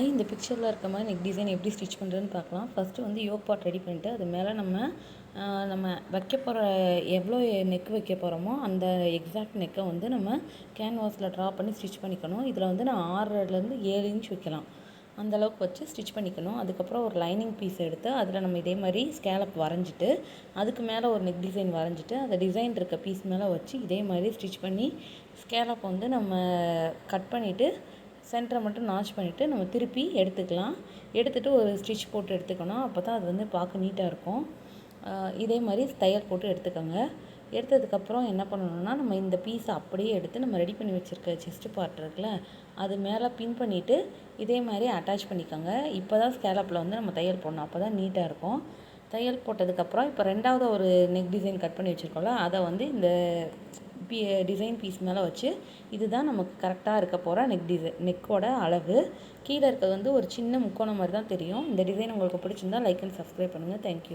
இந்த பிக்சரில் இருக்க மாதிரி நெக் டிசைன் எப்படி ஸ்டிச் பண்ணுறதுன்னு பார்க்கலாம். ஃபஸ்ட்டு வந்து யோக் பார்ட் ரெடி பண்ணிவிட்டு அது மேலே நம்ம வைக்க போகிற எவ்வளோ நெக் வைக்க போகிறோமோ அந்த எக்ஸாக்ட் நெக்கை வந்து நம்ம கேன்வாஸில் ட்ரா பண்ணி ஸ்டிச் பண்ணிக்கணும். இதில் வந்து நான் 6லேருந்து 7 இன்ச் வைக்கலாம், அந்தளவுக்கு வச்சு ஸ்டிச் பண்ணிக்கணும். அதுக்கப்புறம் ஒரு லைனிங் பீஸ் எடுத்து அதில் நம்ம இதே மாதிரி ஸ்கேலப் வரைஞ்சிட்டு அதுக்கு மேலே ஒரு நெக் டிசைன் வரைஞ்சிட்டு அந்த டிசைன் இருக்க பீஸ் மேலே வச்சு இதே மாதிரி ஸ்டிச் பண்ணி ஸ்கேலப் வந்து நம்ம கட் பண்ணிவிட்டு சென்டரை மட்டும் நாச் பண்ணிவிட்டு நம்ம திருப்பி எடுத்துக்கலாம். எடுத்துகிட்டு ஒரு ஸ்டிச் போட்டு எடுத்துக்கணும். அப்போ தான் அது வந்து பார்க்க நீட்டாக இருக்கும். இதே மாதிரி தையல் போட்டு எடுத்துக்கோங்க. எடுத்ததுக்கப்புறம் என்ன பண்ணணும்னா, நம்ம இந்த பீஸை அப்படியே எடுத்து நம்ம ரெடி பண்ணி வச்சுருக்க செஸ்ட் பார்ட் இருக்குல்ல, அது மேலே பின் பண்ணிவிட்டு இதே மாதிரி அட்டாச் பண்ணிக்கோங்க. இப்போ தான் ஸ்கேலப்பில் வந்து நம்ம தையல் போடணும், அப்போ தான் நீட்டாக இருக்கும். தையல் போட்டதுக்கப்புறம் இப்போ ரெண்டாவது ஒரு நெக் டிசைன் கட் பண்ணி வச்சுருக்கோம்ல, அதை வந்து இந்த டிசைன் பீஸ் மேலே வச்சு இதுதான் நமக்கு கரெக்டாக இருக்க போகிற நெக்கோட அளவு. கீழே இருக்கிறது வந்து ஒரு சின்ன முக்கோணம் மாதிரி தான் தெரியும். இந்த டிசைன் உங்களுக்கு பிடிச்சிருந்தா லைக் அண்ட் சப்ஸ்கிரைப் பண்ணுங்கள். தேங்க்யூ.